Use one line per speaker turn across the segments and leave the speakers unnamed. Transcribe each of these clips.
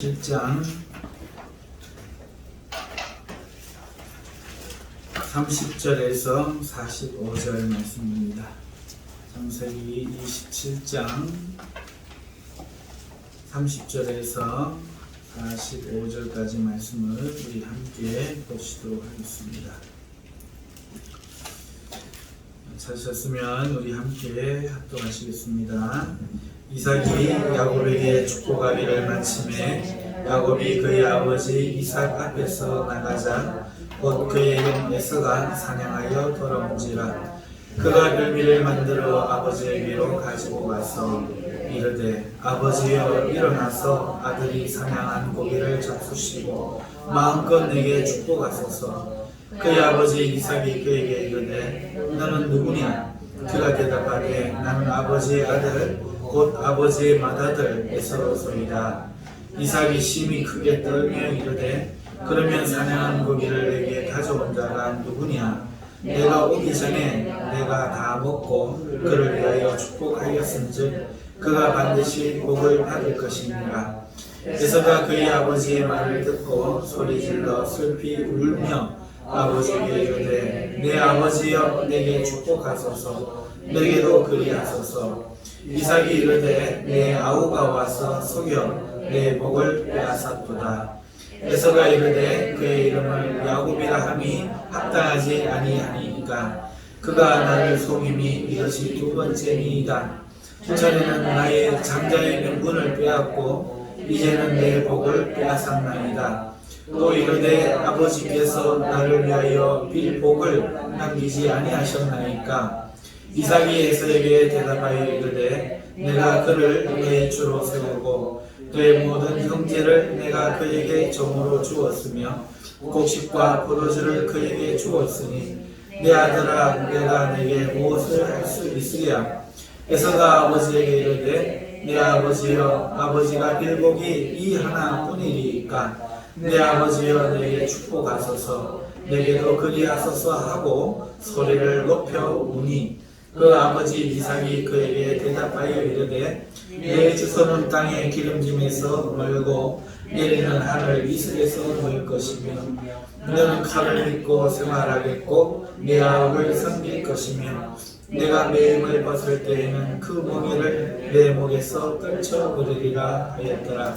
7장 30절에서 45절 말씀입니다. 창세기 27장 30절에서 45절까지 말씀을 우리 함께 보시도록 하겠습니다. 찾으셨으면 우리 함께 합독하시겠습니다. 이삭이 야곱에게 축복하기를 마침에 야곱이 그의 아버지 이삭 앞에서 나가자 곧 그의 형 에서가 사냥하여 돌아온지라. 그가 별미를 만들어 아버지에게로 가지고 와서 이르되 아버지여 일어나서 아들이 사냥한 고기를 잡수시고 마음껏 내게 축복하소서. 그의 아버지 이삭이 그에게 이르되 너는 누구냐? 그가 대답하되 나는 아버지의 아들 곧 아버지의 맏아들 에서로소이다. 이삭이 심히 크게 떨며 이르되 그러면 사냥한 고기를 내게 가져온 자가 누구냐? 내가 오기 전에 내가 다 먹고 그를 위하여 축복하였은즉 그가 반드시 복을 받을 것이니라. 에서가 그의 아버지의 말을 듣고 소리질러 슬피 울며 아버지에게 이르되 내 아버지여 내게 축복하소서. 내게도 그리하소서. 이삭이 이르되 내 아우가 와서 속여 내 복을 빼앗았도다. 에서가 이르되 그의 이름을 야곱이라 함이 합당하지 아니하니이까 그가 나를 속임이 이것이 두 번째니이다. 전에는 나의 장자의 명분을 빼앗고 이제는 내 복을 빼앗았나이다. 또 이르되 아버지께서 나를 위하여 빌 복을 남기지 아니하셨나이까. 이삭이 에서에게 대답하여 이르되 내가 그를 내 주로 세우고 그의 모든 형제를 내가 그에게 종으로 주었으며 곡식과 포도주를 그에게 주었으니 내 아들아 내가 내게 무엇을 할 수 있으랴. 에서가 아버지에게 이르되 내 아버지여 아버지가 빌 복이 이 하나뿐이리이까 내 아버지여 내게 축복하소서. 내게도 그리하소서 하고 소리를 높여 우니 그 아버지 이삭이 그에게 대답하여 이르되 내 주소는 땅의 기름짐에서 멀고 내리는 하늘 이슬에서 모일 것이며 너는 칼을 믿고 생활하겠고 내 아우를 섬길 것이며 내가 매임을 벗을 때에는 그 멍에를 내 목에서 떨쳐버리리라 하였더라.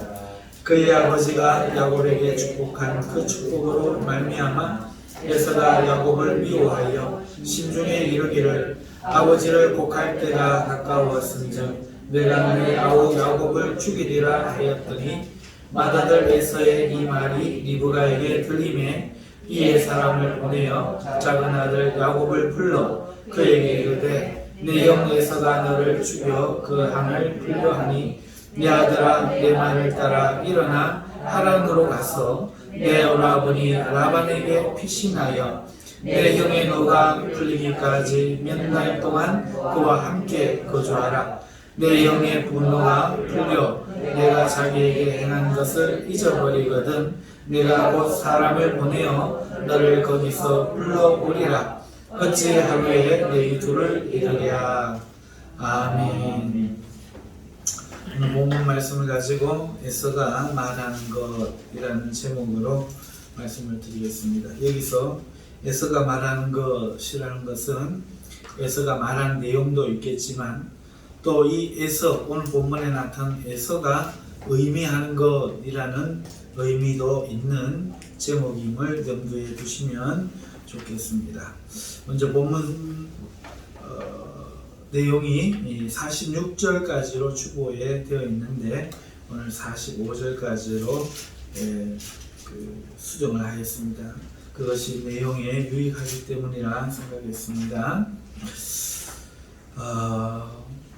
그의 아버지가 야곱에게 축복한 그 축복으로 말미암아 에서가 야곱을 미워하여 심중에 이르기를 아버지를 곡할 때가 가까웠은즉 내가 내 아우 야곱을 죽이리라 하였더니 맏아들 에서의 이 말이 리브가에게 들림에 이에 사람을 보내어 작은 아들 야곱을 불러 그에게 이르되 내 형 에서가 너를 죽여 그 항을 불려하니 내 아들아 내 말을 따라 일어나 하란으로 가서 내 오라버니 라반에게 피신하여 내 형의 노가 풀리기까지 몇 날 동안 그와 함께 거주하라. 내 형의 분노가 풀려 내가 자기에게 행한 것을 잊어버리거든 내가 곧 사람을 보내어 너를 거기서 불러오리라. 어찌 하루에 너희 둘을 이르랴. 아멘. 오늘 본문 말씀을 가지고 에서가 말하는 것이라는 제목으로 말씀을 드리겠습니다. 여기서 에서가 말하는 것이라는 것은 에서가 말하는 내용도 있겠지만 또 이 에서, 오늘 본문에 나타난 에서가 의미하는 것이라는 의미도 있는 제목임을 염두에 두시면 좋겠습니다. 먼저 본문 내용이 46절까지로 추구에 되어 있는데 오늘 45절까지로 수정을 하였습니다. 그것이 내용에 유익하기 때문이라 생각했습니다.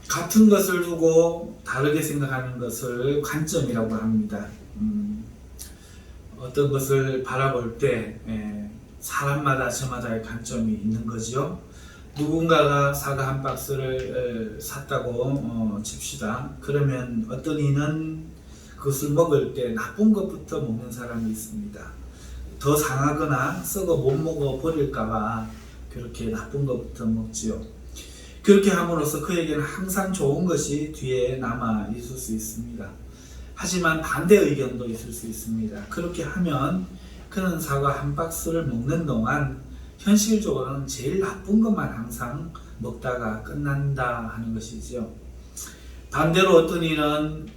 같은 것을 두고 다르게 생각하는 것을 관점이라고 합니다. 어떤 것을 바라볼 때 사람마다 저마다의 관점이 있는 거죠. 누군가가 사과 한 박스를 샀다고 칩시다. 그러면 어떤 이는 그것을 먹을 때 나쁜 것부터 먹는 사람이 있습니다. 더 상하거나 썩어 못 먹어 버릴까봐 그렇게 나쁜 것부터 먹지요. 그렇게 함으로써 그에게는 항상 좋은 것이 뒤에 남아 있을 수 있습니다. 하지만 반대 의견도 있을 수 있습니다. 그렇게 하면 그는 사과 한 박스를 먹는 동안 현실적으로는 제일 나쁜 것만 항상 먹다가 끝난다 하는 것이죠. 반대로 어떤 이는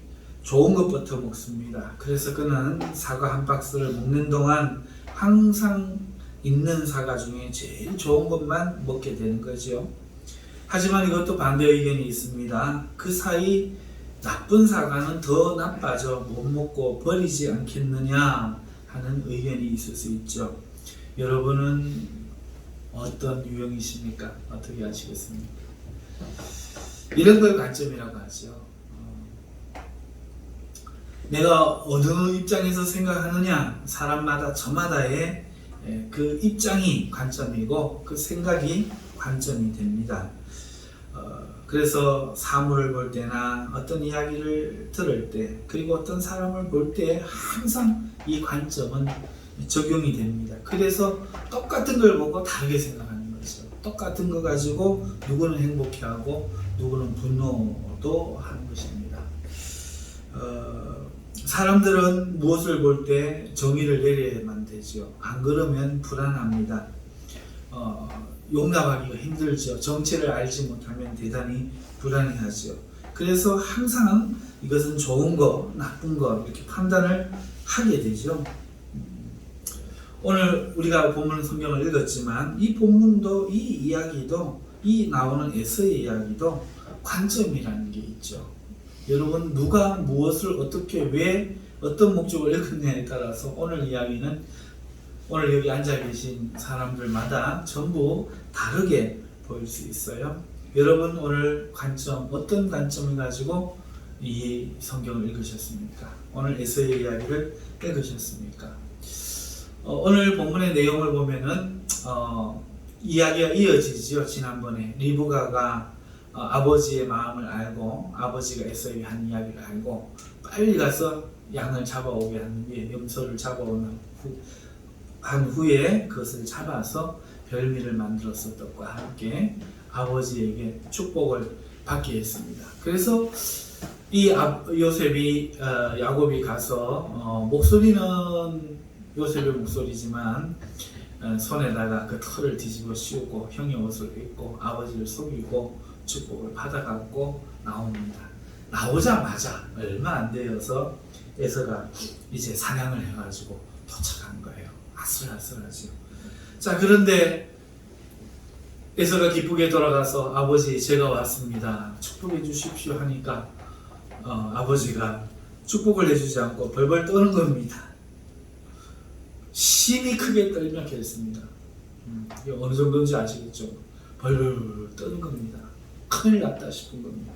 좋은 것부터 먹습니다. 그래서 그는 사과 한 박스를 먹는 동안 항상 있는 사과 중에 제일 좋은 것만 먹게 되는 거죠. 하지만 이것도 반대 의견이 있습니다. 그 사이 나쁜 사과는 더 나빠져 못 먹고 버리지 않겠느냐 하는 의견이 있을 수 있죠. 여러분은 어떤 유형이십니까? 어떻게 하시겠습니까? 이런 걸 관점이라고 하죠. 내가 어느 입장에서 생각하느냐, 사람마다 저마다의 그 입장이 관점이고 그 생각이 관점이 됩니다. 그래서 사물을 볼 때나 어떤 이야기를 들을 때, 그리고 어떤 사람을 볼 때 항상 이 관점은 적용이 됩니다. 그래서 똑같은 걸 보고 다르게 생각하는 거죠. 똑같은 거 가지고 누구는 행복해하고 누구는 분노도 하는 것입니다. 사람들은 무엇을 볼 때 정의를 내려야만 되죠. 안 그러면 불안합니다. 용납하기가 힘들죠. 정체를 알지 못하면 대단히 불안해하죠. 그래서 항상 이것은 좋은 거, 나쁜 거 이렇게 판단을 하게 되죠. 오늘 우리가 본문 성경을 읽었지만 이 본문도, 이 이야기도, 이 나오는 에서의 이야기도 관점이라는 게 있죠. 여러분, 누가 무엇을 어떻게 왜 어떤 목적을 읽었냐에 따라서 오늘 이야기는 오늘 여기 앉아 계신 사람들마다 전부 다르게 보일 수 있어요. 여러분 오늘 관점, 어떤 관점을 가지고 이 성경을 읽으셨습니까? 오늘 에서의 이야기를 읽으셨습니까? 오늘 본문의 내용을 보면은 이야기가 이어지죠. 지난번에 리브가가 아버지의 마음을 알고 아버지가 에서에게 한 이야기를 알고 빨리 가서 양을 잡아오게 한 후에 염소를 잡아오는 한 후에 그것을 잡아서 별미를 만들어서 떡과 함께 아버지에게 축복을 받게 했습니다. 그래서 이 요셉이 야곱이 가서 목소리는 요셉의 목소리지만 손에다가 그 털을 뒤집어 씌우고 형의 옷을 입고 아버지를 속이고 축복을 받아갖고 나옵니다. 나오자마자 얼마 안 되어서 에서가 이제 사냥을 해가지고 도착한 거예요. 아슬아슬하죠. 자, 그런데 에서가 기쁘게 돌아가서 아버지 제가 왔습니다. 축복해 주십시오 하니까 아버지가 축복을 해주지 않고 벌벌 떠는 겁니다. 심히 크게 떨며 했습니다. 이게 어느 정도인지 아시겠죠? 벌벌 떠는 겁니다. 큰일 났다 싶은 겁니다.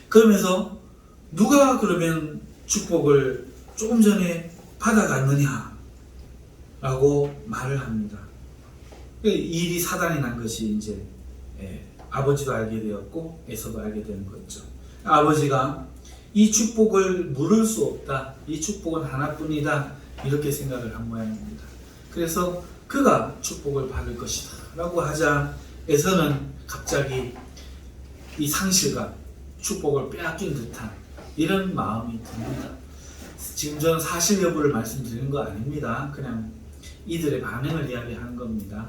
그러면서 누가 그러면 축복을 조금 전에 받아갔느냐 라고 말을 합니다. 이 일이 사단이 난 것이 이제 아버지도 알게 되었고 에서도 알게 되는 거죠. 아버지가 이 축복을 물을 수 없다, 이 축복은 하나뿐이다 이렇게 생각을 한 모양입니다. 그래서 그가 축복을 받을 것이다 라고 하자 에서는 갑자기 이 상실감, 축복을 빼앗긴 듯한 이런 마음이 듭니다. 지금 저는 사실 여부를 말씀드리는 거 아닙니다. 그냥 이들의 반응을 이야기하는 겁니다.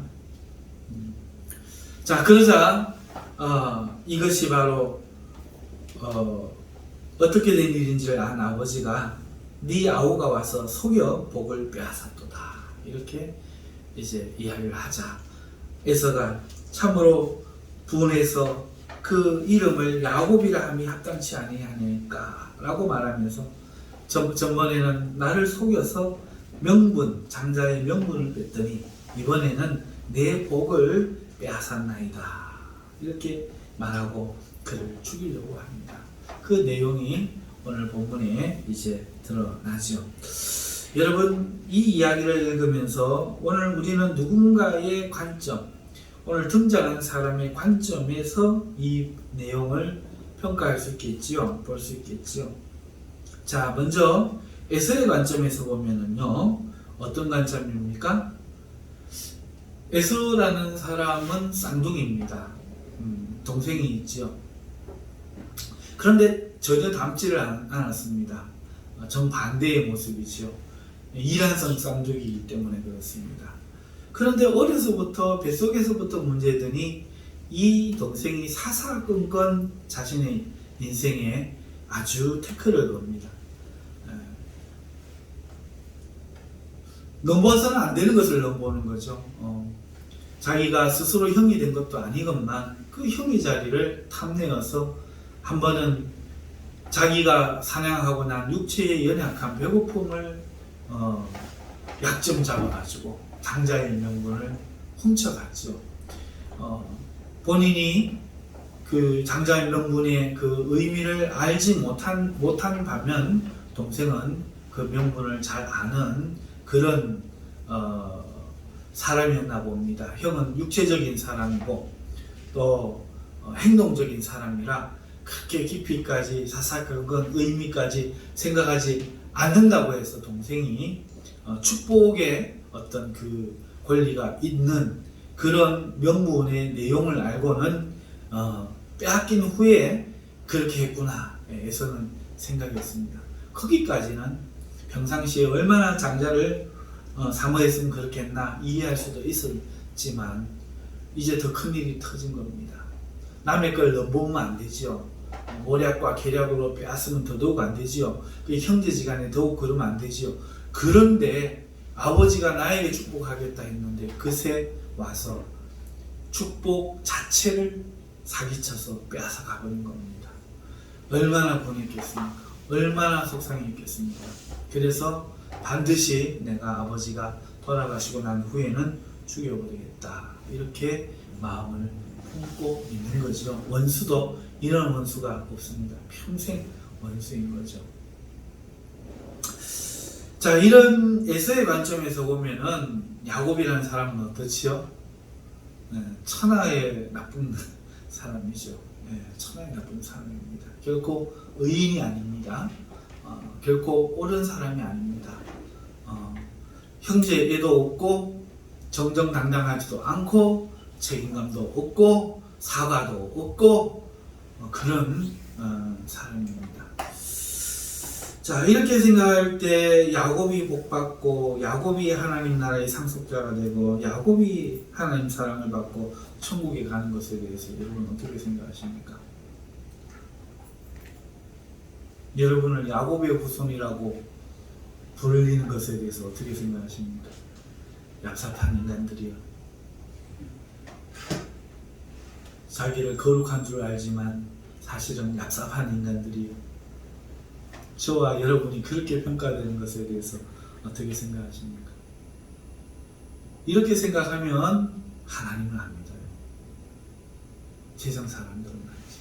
자, 그러자 이것이 바로 어떻게 된 일인지를 안 아버지가 네 아우가 와서 속여 복을 빼앗았도다 이렇게 이제 이야기를 하자 에서가 참으로 분해서 그 이름을 야곱이라 함이 합당치 아니하니까 라고 말하면서 전번에는 나를 속여서 명분, 장자의 명분을 뺐더니 이번에는 내 복을 빼앗았나이다 이렇게 말하고 그를 죽이려고 합니다. 그 내용이 오늘 본문에 이제 드러나죠. 여러분, 이 이야기를 읽으면서 오늘 우리는 누군가의 관점, 오늘 등장한 사람의 관점에서 이 내용을 평가할 수 있겠지요. 볼 수 있겠지요. 자, 먼저 에서의 관점에서 보면은요, 어떤 관점입니까? 에서라는 사람은 쌍둥이입니다. 동생이 있죠. 그런데 전혀 닮지를 않았습니다. 정반대의 모습이죠. 이란성 쌍둥이이기 때문에 그렇습니다. 그런데 어려서부터 뱃속에서부터 문제더니 이 동생이 사사건건 자신의 인생에 아주 태클을 겁니다. 넘어서는 안 되는 것을 넘보는 거죠. 자기가 스스로 형이 된 것도 아니건만 그 형의 자리를 탐내어서 한 번은 자기가 사냥하고 난 육체의 연약한 배고픔을 약점 잡아가지고 장자의 명분을 훔쳐갔죠. 본인이 그 장자의 명분의 그 의미를 알지 못한 반면 동생은 그 명분을 잘 아는 그런 사람이었나 봅니다. 형은 육체적인 사람이고 또 행동적인 사람이라 그렇게 깊이까지 사사건건 의미까지 생각하지 않는다고 해서 동생이 축복의 어떤 그 권리가 있는 그런 명분의 내용을 알고는 빼앗긴 후에 그렇게 했구나 에서는 생각했습니다. 거기까지는 평상시에 얼마나 장자를 사모했으면 그렇게 했나 이해할 수도 있었지만 이제 더 큰 일이 터진 겁니다. 남의 걸 넘보면 안 되지요. 모략과 계략으로 빼앗으면 더더욱 안 되지요. 형제지간에 더욱 그러면 안 되지요. 그런데 아버지가 나에게 축복하겠다 했는데 그새 와서 축복 자체를 사기쳐서 빼앗아 가버린 겁니다. 얼마나 분했겠습니까? 얼마나 속상했겠습니까? 그래서 반드시 내가 아버지가 돌아가시고 난 후에는 죽여버리겠다 이렇게 마음을 품고 있는 거죠. 원수도 이런 원수가 없습니다. 평생 원수인 거죠. 자, 이런 에서의 관점에서 보면은 야곱이라는 사람은 어떻지요? 천하의 나쁜 사람이죠. 천하의 나쁜 사람입니다. 결코 의인이 아닙니다. 결코 옳은 사람이 아닙니다. 형제애도 없고 정정당당하지도 않고 책임감도 없고 사과도 없고 그런 사람입니다. 자, 이렇게 생각할 때 야곱이 복받고 야곱이 하나님 나라의 상속자가 되고 야곱이 하나님 사랑을 받고 천국에 가는 것에 대해서 여러분 어떻게 생각하십니까? 여러분을 야곱의 후손이라고 불리는 것에 대해서 어떻게 생각하십니까? 얍삽한 인간들이요. 자기를 거룩한 줄 알지만 사실은 얍삽한 인간들이요. 저와 여러분이 그렇게 평가되는 것에 대해서 어떻게 생각하십니까? 이렇게 생각하면 하나님을 안 믿어요. 세상 사람들은 알지.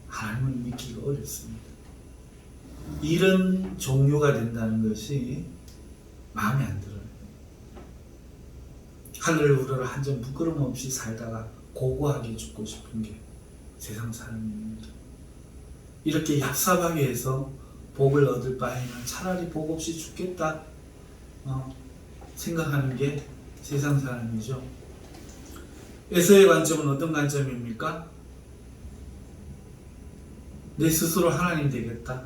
하나님을 믿기가 어렵습니다. 이런 종류가 된다는 것이 마음에 안 들어요. 하늘을 우러러 한 점 부끄럼 없이 살다가 고고하게 죽고 싶은 게 세상 사람입니다. 이렇게 얍삽하게 해서 복을 얻을 바에는 차라리 복 없이 죽겠다 생각하는 게 세상 사람이죠. 에서의 관점은 어떤 관점입니까? 내 스스로 하나님 되겠다.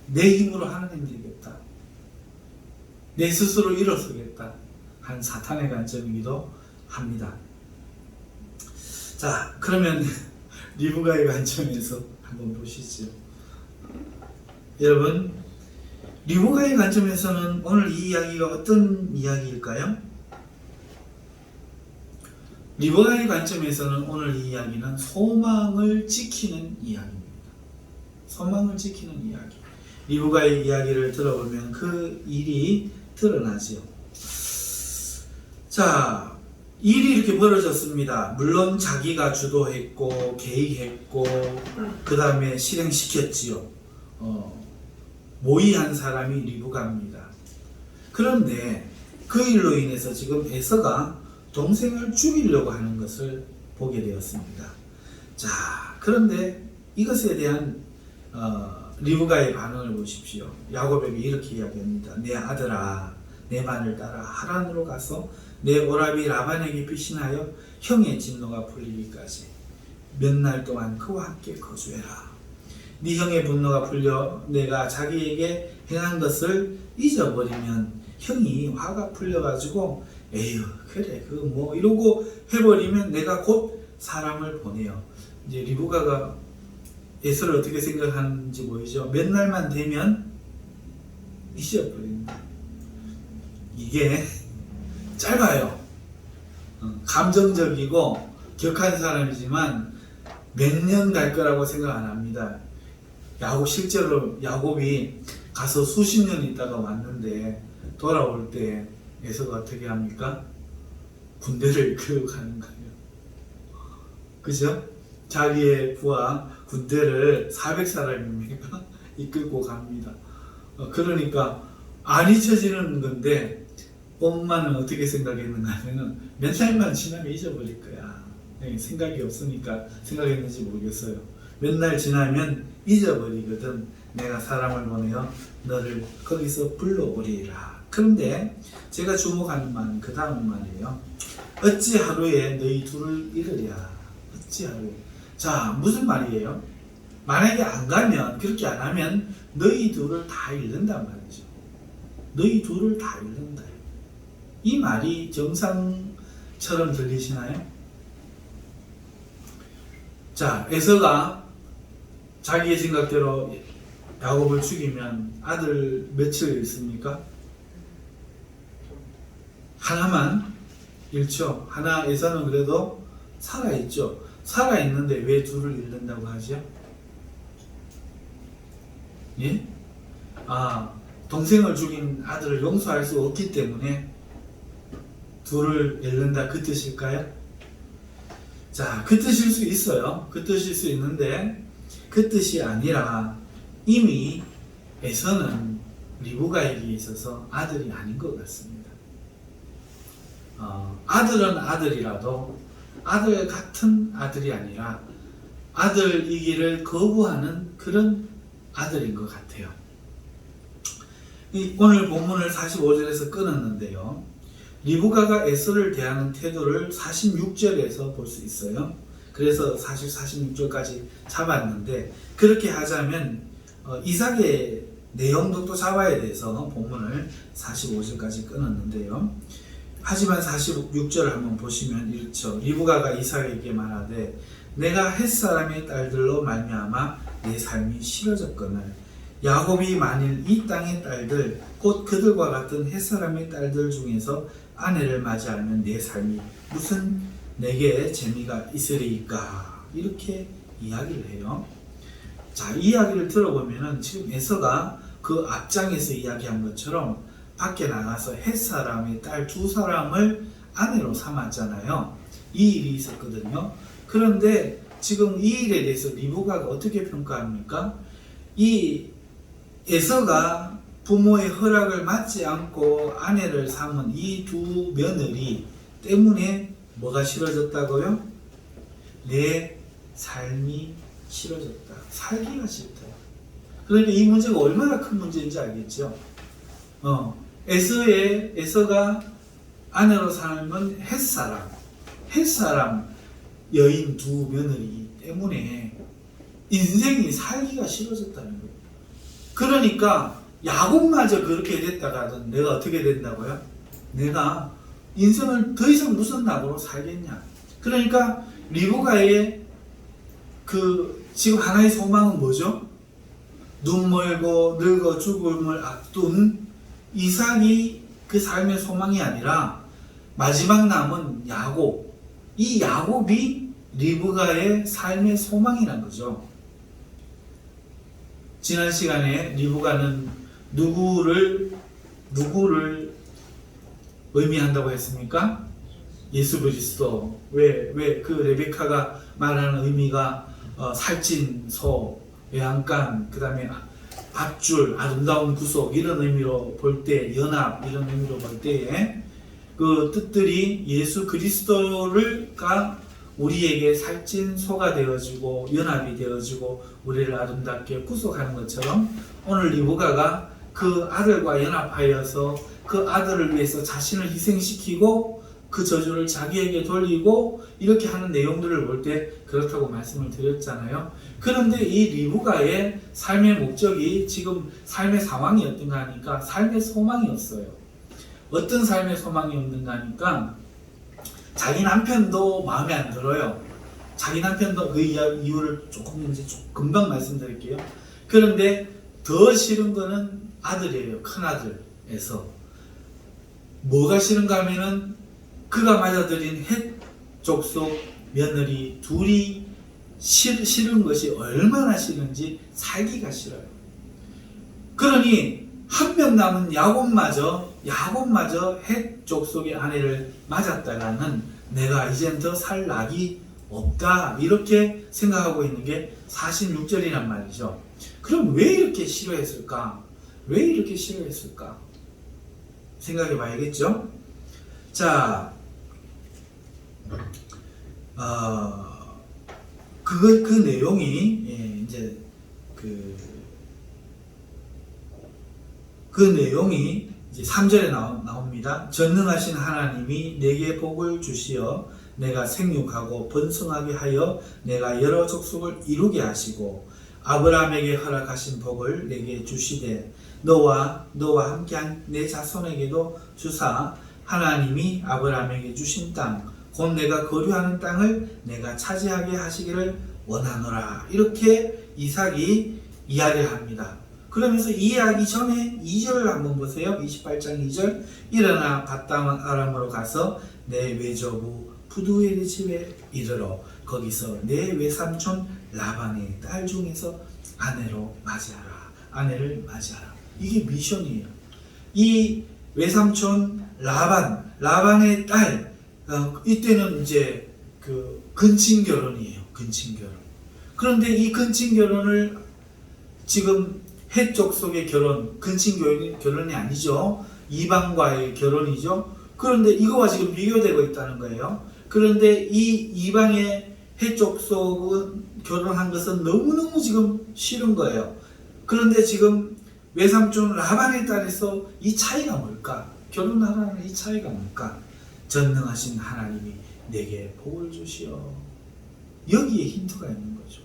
내 힘으로 하나님 되겠다. 내 스스로 일어서겠다. 한 사탄의 관점이기도 합니다. 자, 그러면 리브가의 관점에서 한번 보시죠. 여러분, 리브가의 관점에서는 오늘 이 이야기가 어떤 이야기일까요? 리브가의 관점에서는 오늘 이 이야기는 소망을 지키는 이야기입니다. 소망을 지키는 이야기. 리브가의 이야기를 들어보면 그 일이 드러나죠. 자, 일이 이렇게 벌어졌습니다. 물론 자기가 주도했고 계획했고 그 다음에 실행시켰지요. 모의한 사람이 리브가입니다. 그런데 그 일로 인해서 지금 에서가 동생을 죽이려고 하는 것을 보게 되었습니다. 자, 그런데 이것에 대한 리브가의 반응을 보십시오. 야곱에게 이렇게 이야기합니다. 내 아들아, 내 말을 따라 하란으로 가서 내 오라비 라반에게 피신하여 형의 진노가 풀리기까지 몇 날 동안 그와 함께 거주해라. 네 형의 분노가 풀려 내가 자기에게 행한 것을 잊어버리면 형이 화가 풀려가지고 에휴 그래 그 뭐 이러고 해버리면 내가 곧 사람을 보내요. 이제 리브가가 에서를 어떻게 생각하는지 보이죠. 몇 날만 되면 잊어버린다. 이게 짧아요. 감정적이고 격한 사람이지만 몇 년 갈 거라고 생각 안 합니다. 실제로 야곱이 가서 수십 년 있다가 왔는데 돌아올 때 에서가 어떻게 합니까? 군대를 이끌고 가는 거예요. 그죠? 자기의 부하 군대를 400사람입니까? 이끌고 갑니다. 그러니까 안 잊혀지는 건데 엄마는 어떻게 생각했는가 하면은 몇 날만 지나면 잊어버릴 거야. 생각이 없으니까 생각했는지 모르겠어요. 몇 날 지나면 잊어버리거든. 내가 사람을 보내어 너를 거기서 불러오리라. 그런데 제가 주목하는 말은 그 다음 말이에요. 어찌 하루에 너희 둘을 잃으랴. 어찌 하루에. 자, 무슨 말이에요? 만약에 안 가면, 그렇게 안 하면 너희 둘을 다 잃는단 말이죠. 너희 둘을 다 잃는다. 이 말이 정상처럼 들리시나요? 자, 에서가 자기의 생각대로 야곱을 죽이면 아들 며칠 잃습니까? 하나만 잃죠. 하나 에서는 그래도 살아있죠. 살아있는데 왜 둘을 잃는다고 하죠? 예? 동생을 죽인 아들을 용서할 수 없기 때문에 둘을 잃는다 그 뜻일까요? 자, 그 뜻일 수 있어요. 그 뜻일 수 있는데 그 뜻이 아니라 이미 에서는 리브가에게 있어서 아들이 아닌 것 같습니다. 아들은 아들이라도 아들 같은 아들이 아니라 아들이기를 거부하는 그런 아들인 것 같아요. 오늘 본문을 45절에서 끊었는데요. 리브가가 에서를 대하는 태도를 46절에서 볼 수 있어요. 그래서 사실 46절까지 잡았는데 그렇게 하자면 이삭의 내용도 또 잡아야 돼서 본문을 45절까지 끊었는데요. 하지만 46절을 한번 보시면 이렇죠. 리브가가 이삭에게 말하되 내가 햇사람의 딸들로 말미암아 내 삶이 싫어졌거늘 야곱이 만일 이 땅의 딸들 곧 그들과 같은 햇사람의 딸들 중에서 아내를 맞이하면 내 삶이 무슨 내게 재미가 있으리까 이렇게 이야기를 해요. 자, 이 이야기를 들어보면은 지금 에서가 그 앞장에서 이야기한 것처럼 밖에 나가서 햇사람의 딸 두 사람을 아내로 삼았잖아요. 이 일이 있었거든요. 그런데 지금 이 일에 대해서 리브가가 어떻게 평가합니까? 이 에서가 부모의 허락을 받지 않고 아내를 삼은 이 두 며느리 때문에 뭐가 싫어졌다고요? 내 삶이 싫어졌다. 살기가 싫다. 그러니까 이 문제가 얼마나 큰 문제인지 알겠죠? 에서가 아내로 삶은 햇사람 여인 두 며느리 때문에 인생이 살기가 싫어졌다는 거예요. 그러니까 야곱마저 그렇게 됐다가는 내가 어떻게 된다고요? 내가 인생을 더 이상 무슨 낙으로 살겠냐. 그러니까 리브가의 지금 하나의 소망은 뭐죠? 눈 멀고 늙어 죽음을 앞둔 이삭이 그 삶의 소망이 아니라 마지막 남은 야곱, 이 야곱이 리브가의 삶의 소망이란 거죠. 지난 시간에 리브가는 누구를 의미한다고 했습니까? 예수 그리스도. 왜 그 레베카가 말하는 의미가 살찐 소, 외양간, 그 다음에 밧줄, 아름다운 구속 이런 의미로 볼 때, 연합 이런 의미로 볼 때에 그 뜻들이 예수 그리스도가 우리에게 살찐 소가 되어지고 연합이 되어지고 우리를 아름답게 구속하는 것처럼 오늘 리브가가 그 아들과 연합하여서 그 아들을 위해서 자신을 희생시키고 그 저주를 자기에게 돌리고 이렇게 하는 내용들을 볼 때 그렇다고 말씀을 드렸잖아요. 그런데 이 리브가의 삶의 목적이 지금 삶의 상황이 어떤가 하니까 삶의 소망이 없어요. 어떤 삶의 소망이 없는가 하니까 자기 남편도 마음에 안 들어요. 자기 남편도 그 이유를 조금 이제 금방 말씀드릴게요. 그런데 더 싫은 거는 아들이에요. 큰아들에서. 뭐가 싫은가 하면은 그가 맞아들인 헷 족속 며느리 둘이 싫은 것이 얼마나 싫은지 살기가 싫어요. 그러니 한 명 남은 야곱마저 헷 족속의 아내를 맞았다가는 내가 이젠 더 살 낙이 없다 이렇게 생각하고 있는 게 46절이란 말이죠. 그럼 왜 이렇게 싫어했을까? 왜 이렇게 싫어했을까? 생각해 봐야겠죠? 자, 그 내용이 이제 그 내용이 이제 3절에 나옵니다. 전능하신 하나님이 내게 복을 주시어 내가 생육하고 번성하게 하여 내가 여러 족속을 이루게 하시고 아브라함에게 허락하신 복을 내게 주시되 너와 함께한 내 자손에게도 주사 하나님이 아브라함에게 주신 땅 곧 내가 거류하는 땅을 내가 차지하게 하시기를 원하노라. 이렇게 이삭이 이야기를 합니다. 그러면서 이해하기 전에 2절을 한번 보세요. 28장 2절. 일어나 밧담 아람으로 가서 내 외조부 푸두엘의 집에 이르러 거기서 내 외삼촌 라반의 딸 중에서 아내를 맞이하라. 이게 미션이에요. 이 외삼촌 라반의 딸, 이때는 이제 그 근친 결혼이에요. 근친 결혼. 그런데 이 근친 결혼을 지금 헷 족속의 결혼, 근친 결혼이 아니죠. 이방과의 결혼이죠. 그런데 이거와 지금 비교되고 있다는 거예요. 그런데 이 이방의 헷 족속은 결혼한 것은 너무너무 지금 싫은 거예요. 그런데 지금 외삼촌 라반의 딸에서 이 차이가 뭘까? 결혼하라는 이 차이가 뭘까? 전능하신 하나님이 내게 복을 주시어. 여기에 힌트가 있는 거죠.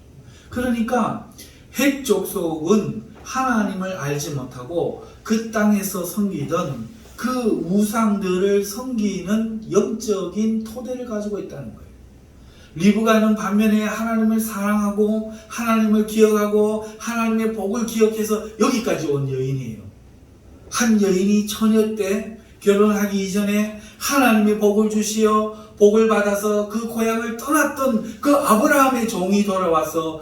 그러니까 헷 족속은 하나님을 알지 못하고 그 땅에서 섬기던 그 우상들을 섬기는 영적인 토대를 가지고 있다는 거예요. 리브가는 반면에 하나님을 사랑하고 하나님을 기억하고 하나님의 복을 기억해서 여기까지 온 여인이에요. 한 여인이 처녀 때 결혼하기 이전에 하나님이 복을 주시어 복을 받아서 그 고향을 떠났던 그 아브라함의 종이 돌아와서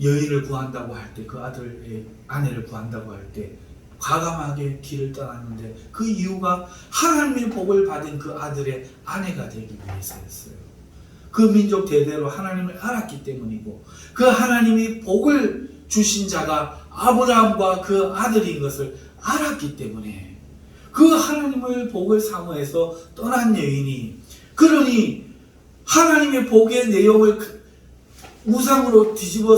여인을 구한다고 할 때, 그 아들의 아내를 구한다고 할 때 과감하게 길을 떠났는데 그 이유가 하나님의 복을 받은 그 아들의 아내가 되기 위해서였어요. 그 민족 대대로 하나님을 알았기 때문이고 그 하나님이 복을 주신 자가 아브라함과 그 아들인 것을 알았기 때문에 그 하나님을 복을 사모해서 떠난 여인이, 그러니 하나님의 복의 내용을 우상으로 뒤집어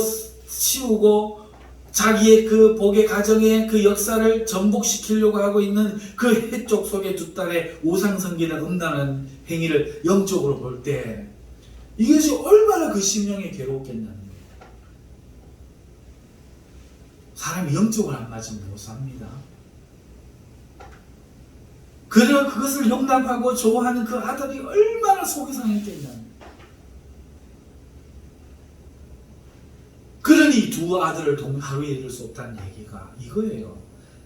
씌우고 자기의 그 복의 가정의 그 역사를 전복시키려고 하고 있는 그 헷 족속의 두 딸의 우상 섬기는 음란한 행위를 영적으로 볼 때 이것이 얼마나 그 심령에 괴롭겠냐는 거예요. 사람이 영적으로 안 맞으면 못 삽니다. 그것을 용납하고 좋아하는 그 아들이 얼마나 속이 상했겠냐는 거예요. 그러니 두 아들을 하루에 이룰 수 없다는 얘기가 이거예요.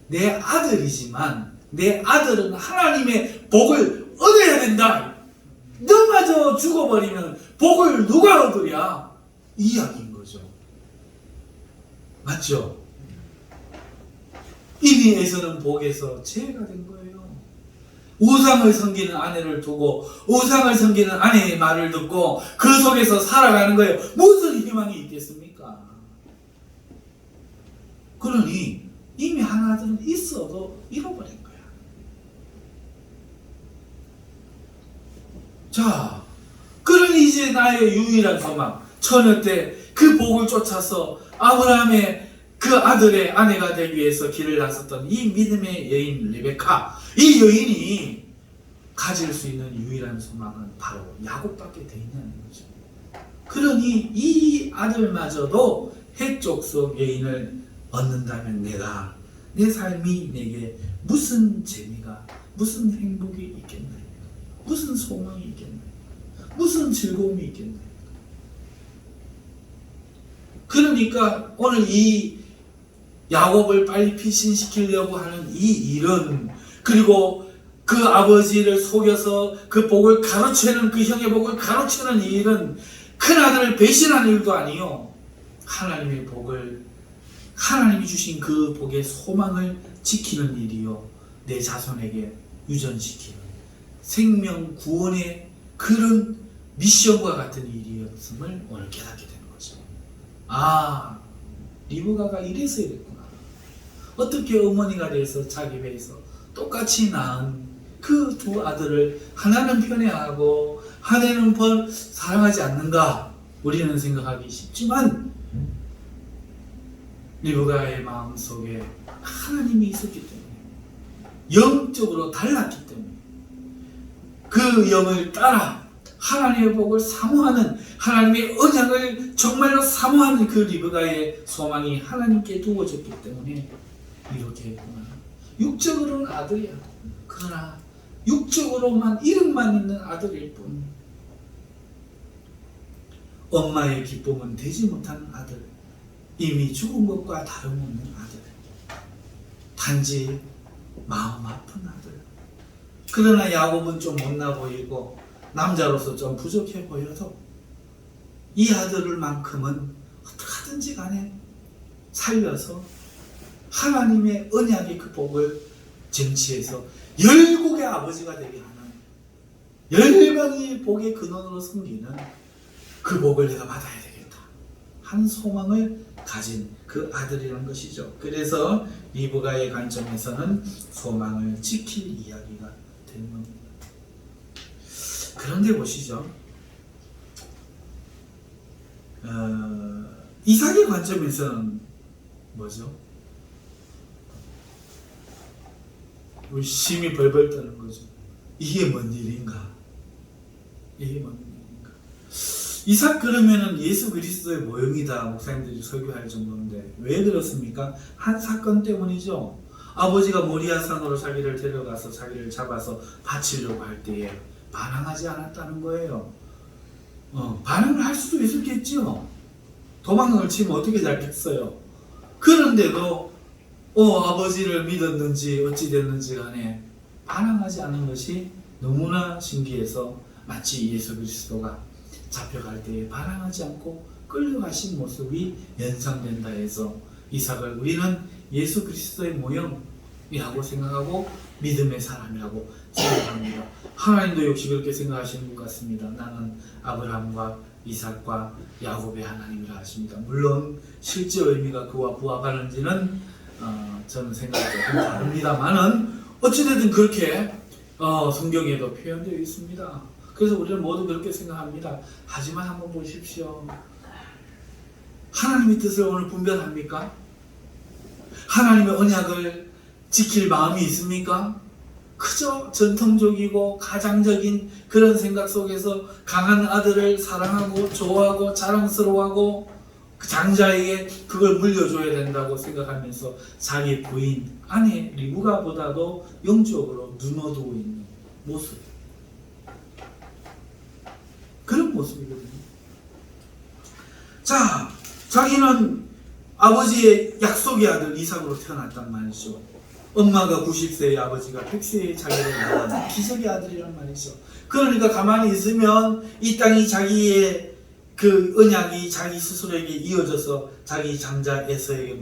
내 아들이지만 내 아들은 하나님의 복을 얻어야 된다. 너마저 죽어버리면 복을 누가 얻으랴? 이 이야기인 거죠. 맞죠? 이미 에서는 복에서 제외가 된 거예요. 우상을 섬기는 아내를 두고 우상을 섬기는 아내의 말을 듣고 그 속에서 살아가는 거예요. 무슨 희망이 있겠습니까? 그러니 이미 한 아들은 있어도 잃어버린 거야. 자, 그러니 이제 나의 유일한 소망, 처녀 때 그 복을 쫓아서 아브라함의 그 아들의 아내가 되기 위해서 길을 나섰던 이 믿음의 여인 레베카, 이 여인이 가질 수 있는 유일한 소망은 바로 야곱밖에 돼 있는 거죠. 그러니 이 아들마저도 해족속 여인을 얻는다면 내 삶이 내게 무슨 재미가, 무슨 행복이 있겠나요? 무슨 소망이 있겠나요? 무슨 즐거움이 있겠나요? 그러니까 오늘 이 야곱을 빨리 피신시키려고 하는 이 일은, 그리고 그 아버지를 속여서 그 복을 가로채는, 그 형의 복을 가로채는 이 일은 큰 아들을 배신하는 일도 아니요, 하나님의 복을, 하나님이 주신 그 복의 소망을 지키는 일이요, 내 자손에게 유전시키는 생명 구원의 그런 미션과 같은 일이었음을 오늘 깨닫게 되는 거죠. 아, 리브가가 이래서 이랬구나. 어떻게 어머니가 돼서 자기 배에서 똑같이 낳은 그 두 아들을 하나는 편애하고 하나는 사랑하지 않는가, 우리는 생각하기 쉽지만 리브가의 마음속에 하나님이 있었기 때문에, 영적으로 달랐기 때문에, 그 영을 따라 하나님의 복을 사모하는, 하나님의 언약을 정말로 사모하는 그 리브가의 소망이 하나님께 두어졌기 때문에 이렇게 했구나. 육적으로는 아들이야. 그러나 육적으로만 이름만 있는 아들일 뿐, 엄마의 기쁨은 되지 못하는 아들, 이미 죽은 것과 다름없는 아들, 단지 마음 아픈 아들. 그러나 야곱은 좀 못나 보이고 남자로서 좀 부족해 보여도 이 아들을만큼은 어떻게든지 간에 살려서 하나님의 언약의 그 복을 쟁취해서 열국의 아버지가 되게 하는, 열방의 복의 근원으로 섬기는 그 복을 내가 받아야 되겠다 한 소망을 가진 그 아들이란 것이죠. 그래서 리브가의 관점에서는 소망을 지킬 이야기가 되는 겁니다. 그런데 보시죠. 이삭의 관점에서는 뭐죠? 심이 벌벌 떠는 거죠. 이게 뭔 일인가? 이게 뭔 일인가? 이삭 그러면은 예수 그리스도의 모형이다, 목사님들이 설교할 정도인데 왜 그렇습니까? 한 사건 때문이죠. 아버지가 모리아산으로 자기를 데려가서 자기를 잡아서 바치려고 할 때에 반항하지 않았다는 거예요. 반항을 할 수도 있었겠죠. 도망을 치면 어떻게 잡겠어요. 그런데도 아버지를 믿었는지 어찌 됐는지 간에 반항하지 않은 것이 너무나 신기해서, 마치 예수 그리스도가 잡혀갈 때에 반항하지 않고 끌려가신 모습이 연상된다 해서 이삭을 우리는 예수 그리스도의 모형이라고 생각하고 믿음의 사람이라고 생각합니다. 하나님도 역시 그렇게 생각하시는 것 같습니다. 나는 아브라함과 이삭과 야곱의 하나님이라 하십니다. 물론 실제 의미가 그와 부합하는지는 저는 생각이 조금 다릅니다만은 어찌됐든 그렇게 성경에도 표현되어 있습니다. 그래서 우리는 모두 그렇게 생각합니다. 하지만 한번 보십시오. 하나님의 뜻을 오늘 분별합니까? 하나님의 언약을 지킬 마음이 있습니까? 그저 전통적이고 가장적인 그런 생각 속에서 강한 아들을 사랑하고 좋아하고 자랑스러워하고 그 장자에게 그걸 물려줘야 된다고 생각하면서 자기 부인, 아내 리브가보다도 영적으로 눈어두고 있는 모습, 그런 모습이거든요. 자, 자기는 아버지의 약속의 아들 이삭으로 태어났단 말이죠. 엄마가 90세의 아버지가 100세의 자기를 낳은 기적의 아들이란 말이죠. 그러니까 가만히 있으면 이 땅이 자기의 그 언약이 자기 스스로에게 이어져서 자기 장자 에서에게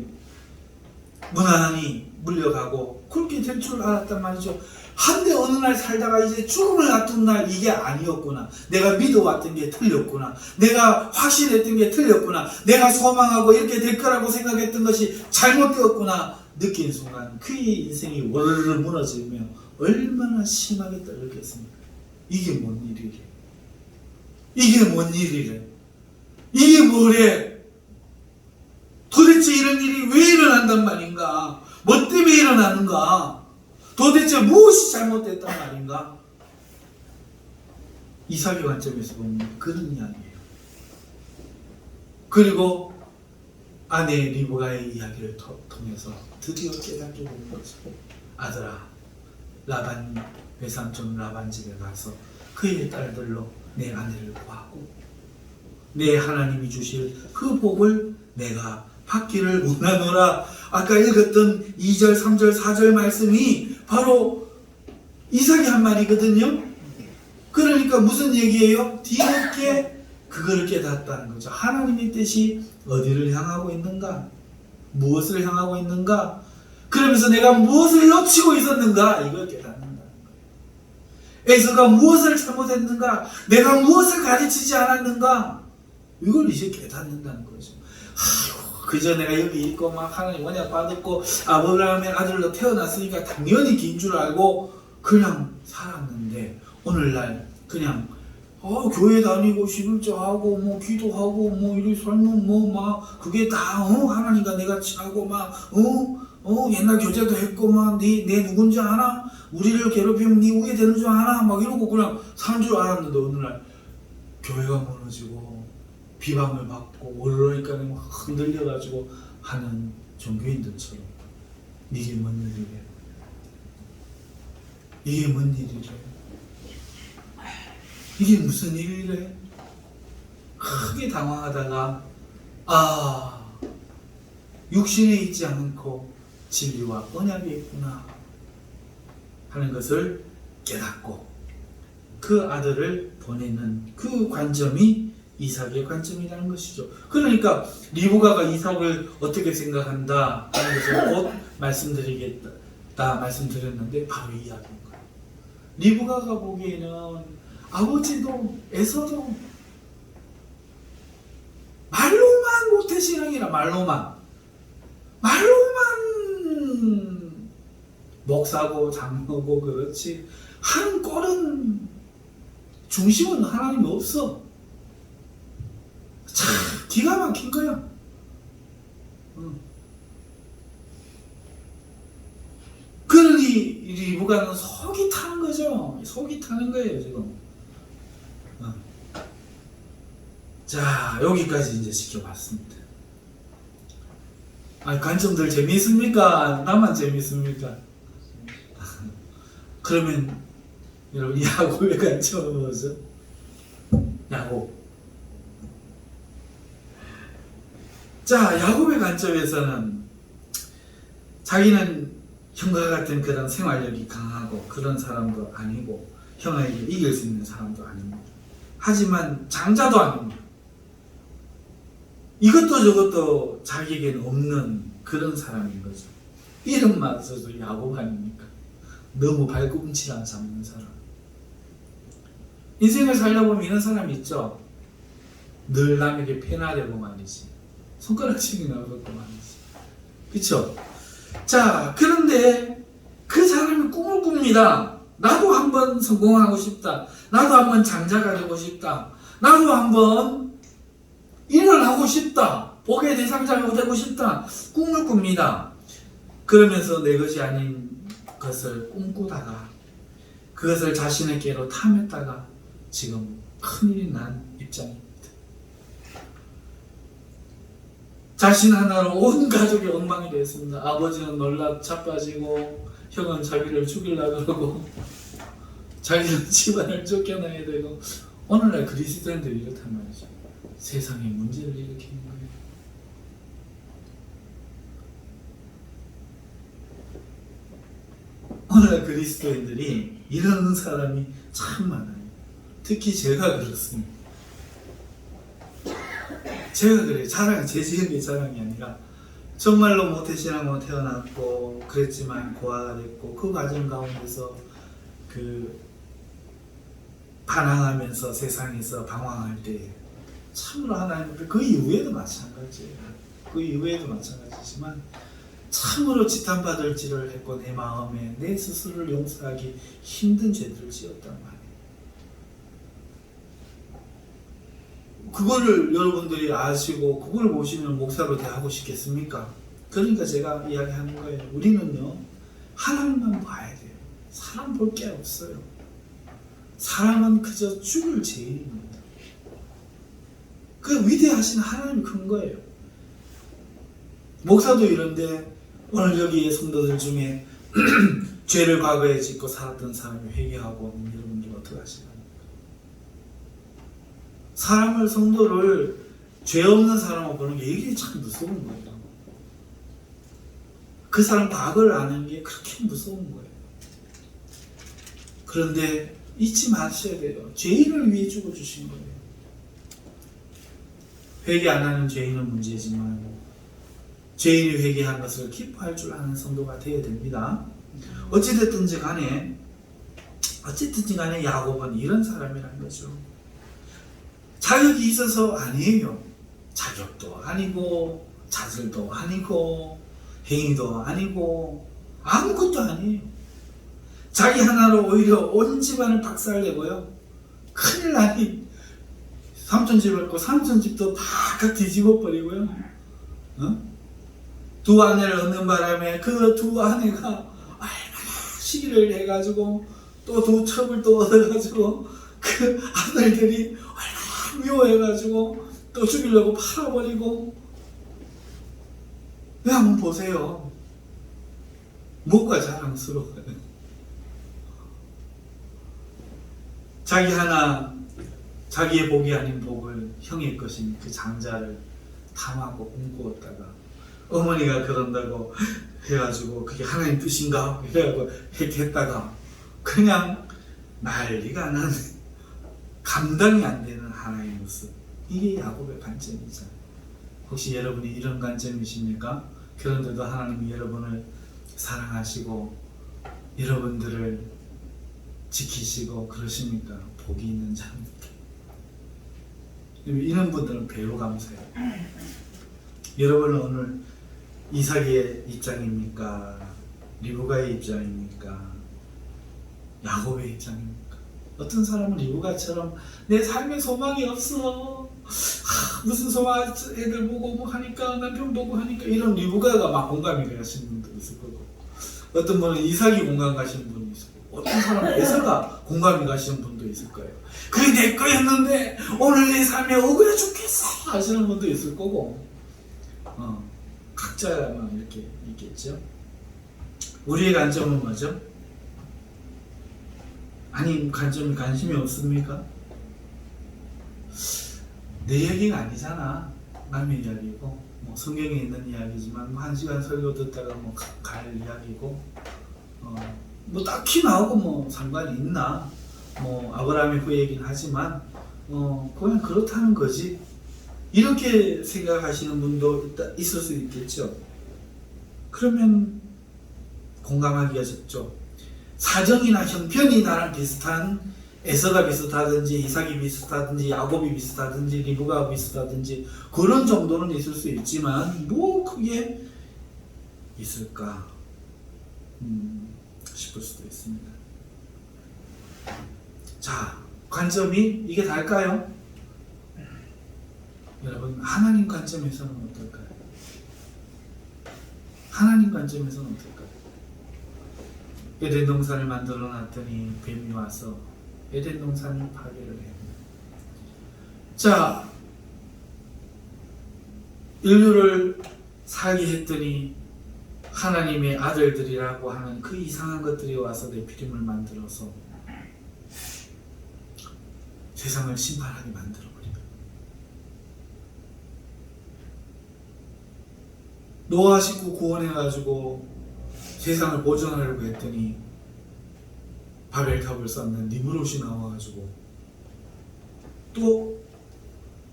무난히 물려가고 그렇게 될 줄 알았단 말이죠. 한데 어느 날 살다가 이제 죽음을 앞둔 날 이게 아니었구나. 내가 믿어왔던 게 틀렸구나. 내가 확신했던 게 틀렸구나. 내가 소망하고 이렇게 될 거라고 생각했던 것이 잘못되었구나. 느낀 순간 그의 인생이 월르르 무너지며 얼마나 심하게 떨렸겠습니까? 이게 뭔 일이래? 이게 뭔 일이래? 이게 뭐래? 도대체 이런 일이 왜 일어난단 말인가? 뭐 때문에 일어나는가? 도대체 무엇이 잘못됐단 말인가? 이삭의 관점에서 보면 그런 이야기예요. 그리고 아내 리브가의 이야기를 통해서 드디어 깨닫게 되는 거죠. 아들아, 라반 외삼촌 라반 집에 가서 그의 딸들로 내 아내를 구하고 내 하나님이 주실 그 복을 내가 받기를 원하노라. 아까 읽었던 2절, 3절, 4절 말씀이 바로 이삭이 한 말이거든요. 그러니까 무슨 얘기예요? 뒤늦게 그거를 깨닫다는 거죠. 하나님의 뜻이 어디를 향하고 있는가? 무엇을 향하고 있는가? 그러면서 내가 무엇을 놓치고 있었는가? 이걸 깨닫는다는 거예요. 에서가 무엇을 잘못했는가? 내가 무엇을 가르치지 않았는가? 이걸 이제 깨닫는다는 거죠. 아이고, 그저 내가 여기 있고 막 하나님 언약 받았고 아브라함의 아들로 태어났으니까 당연히 긴 줄 알고 그냥 살았는데 오늘날 그냥 교회 다니고 11조하고 뭐 기도하고 뭐 이리 살면 뭐 막 그게 다 하나님과 내가 친하고 막 옛날 교제도 했고 막 내 누군지 아나? 우리를 괴롭히면 네 우게 되는 줄 아나? 막 이러고 그냥 사는 줄 알았는데 어느날 교회가 무너지고 비방을 받고 그러니까 막 흔들려가지고 하는 종교인들처럼 이게 뭔 일이래? 이게 뭔 일이래? 이게 무슨 일이래? 크게 당황하다가 육신에 있지 않고 진리와 언약이 있구나 하는 것을 깨닫고 그 아들을 보내는 그 관점이 이삭의 관점이라는 것이죠. 그러니까 리브가가 이삭을 어떻게 생각한다 하는 것을 곧 말씀드렸는데 바로 이 이야기인 거예요. 리브가가 보기에는 아버지도 에서도 말로만 모태신앙이라 말로만 목사고 장로고 그렇지 한 꼴은 중심은 하나님이 없어. 참 기가 막힌 거야. 그러니 리브가는 속이 타는 거죠. 속이 타는 거예요 지금. 자, 여기까지 이제 지켜봤습니다. 관점들 재미있습니까? 나만 재미있습니까? 그러면 여러분 야곱의 관점은 뭐죠? 야곱. 자, 야곱의 관점에서는 자기는 형과 같은 그런 생활력이 강하고 그런 사람도 아니고 형에게 이길 수 있는 사람도 아닙니다. 하지만 장자도 아닙니다. 이것도 저것도 자기에게는 없는 그런 사람인 거죠. 이름만 써도 야곱 아닙니까? 너무 발꿈치랑 잡는 사람. 인생을 살려보면 이런 사람이 있죠. 늘 남에게 패나되고 말이지. 손가락질이 나오고 말이지. 그쵸? 자, 그런데 그 사람이 꿈을 꿉니다. 나도 한번 성공하고 싶다. 나도 한번 장자가 되고 싶다. 나도 한번 일을 하고 싶다. 복의 대상자가 되고 싶다. 꿈을 꿉니다. 그러면서 내 것이 아닌 것을 꿈꾸다가 그것을 자신에게로 탐했다가 지금 큰일이 난 입장입니다. 자신 하나로 온 가족이 엉망이 됐습니다. 아버지는 놀라 자빠지고 형은 자기를 죽이려고 그러고 자기는 집안을 쫓겨나야 되고 오늘날 그리스도인들이 이렇단 말이죠. 세상에 문제를 일으키는 거예요. 오늘날 그리스도인들이 이런 사람이 참 많아요. 특히 제가 그렇습니다. 제가 그래요. 제 지역의 자랑이 아니라 정말로 모태신앙으로 태어났고 그랬지만 고아가 됐고 그 과정 가운데서 반항하면서 세상에서 방황할 때 참으로 하나님 그 이후에도 마찬가지예요. 그 이후에도 마찬가지지만 참으로 지탄받을지를 했고 내 마음에 내 스스로를 용서하기 힘든 죄들을 지었단 말이에요. 그거를 여러분들이 아시고 그걸 보시면 목사로 대하고 싶겠습니까? 그러니까 제가 이야기하는 거예요. 우리는요 하나님만 봐야 돼요. 사람 볼 게 없어요. 사람은 그저 죽을 죄인입니다. 그 위대하신 하나님이 큰 거예요. 목사도 이런데 오늘 여기에 성도들 중에 죄를 과거에 짓고 살았던 사람이 회개하고 여러분들 어떻게 하시나요? 사람을, 성도를 죄 없는 사람으로 보는 게 이게 참 무서운 거예요. 그 사람 과거를 아는 게 그렇게 무서운 거예요. 그런데 잊지 마셔야 돼요. 죄인을 위해 죽어주신 거예요. 회개 안 하는 죄인은 문제지만 죄인이 회개한 것을 기뻐할 줄 아는 성도가 되어야 됩니다. 어찌됐든지 간에 야곱은 이런 사람이라는 거죠. 자격이 있어서 아니에요. 자격도 아니고 자질도 아니고 행위도 아니고 아무것도 아니에요. 자기 하나로 오히려 온 집안을 박살내고요. 큰일 나니 삼촌 집을 했고 삼촌 집도 다 뒤집어 버리고요. 두 아내를 얻는 바람에 그 두 아내가 얼마나 시기를 해가지고 또 두 첩을 또 얻어가지고 그 아들들이 얼마나 미워해가지고 또 죽이려고 팔아버리고. 왜 한번 보세요. 뭐가 자랑스러워요. 자기 하나, 자기의 복이 아닌 복을 형의 것인 그 장자를 탐하고 꿈꾸었다가 어머니가 그런다고 해가지고 그게 하나님 뜻인가? 이래가지고 했다가 그냥 난리가 나는 감당이 안 되는 하나의 모습. 이게 야곱의 관점이잖아요. 혹시 여러분이 이런 관점이십니까? 그런데도 하나님이 여러분을 사랑하시고 여러분들을 지키시고 그러십니까? 복이 있는 자입니까? 이런 분들은 배로 감사해요. 여러분은 오늘 이삭의 입장입니까? 리브가의 입장입니까? 야곱의 입장입니까? 어떤 사람은 리브가처럼 내 삶에 소망이 없어. 무슨 소망, 애들 보고 뭐 하니까 남편 보고 하니까 이런 리브가가 막 공감이 가시는 분도 있을 거고, 어떤 분은 이삭이 공감 가시는 분이 있을 거고, 어떤 사람은 에서가 공감이 가시는 분도 있을 거예요. 그게 내 거였는데 오늘 내 삶에 억울해 죽겠어 하시는 분도 있을 거고, 각자만 이렇게 있겠죠. 우리의 관점은 뭐죠? 아니, 관심이 없습니까? 내 이야기가 아니잖아. 남의 이야기고, 뭐 성경에 있는 이야기지만 뭐 1시간 설교 듣다가 뭐 갈 이야기고, 뭐 딱히 나오고 뭐 상관이 있나? 뭐 아브라함의 후예이긴 하지만, 그냥 그렇다는 거지. 이렇게 생각하시는 분도 있을 수 있겠죠. 그러면 공감하기가 쉽죠. 사정이나 형편이 나랑 비슷한, 에서가 비슷하든지 이삭이 비슷하든지 야곱이 비슷하든지 리브가가 비슷하든지 그런 정도는 있을 수 있지만 뭐 크게 있을까 싶을 수도 있습니다. 자, 관점이 이게 다일까요? 여러분, 하나님 관점에서는 어떨까요? 하나님 관점에서는 어떨까요? 에덴 동산을 만들어 놨더니 뱀이 와서 에덴 동산을 파괴를 해요. 자, 인류를 살게 했더니 하나님의 아들들이라고 하는 그 이상한 것들이 와서 네피림을 만들어서 세상을 심판하게 만들어버려요. 노아 식구 구원해가지고 세상을 보존하려고 했더니 바벨탑을 쌓는 니므롯이 나와가지고 또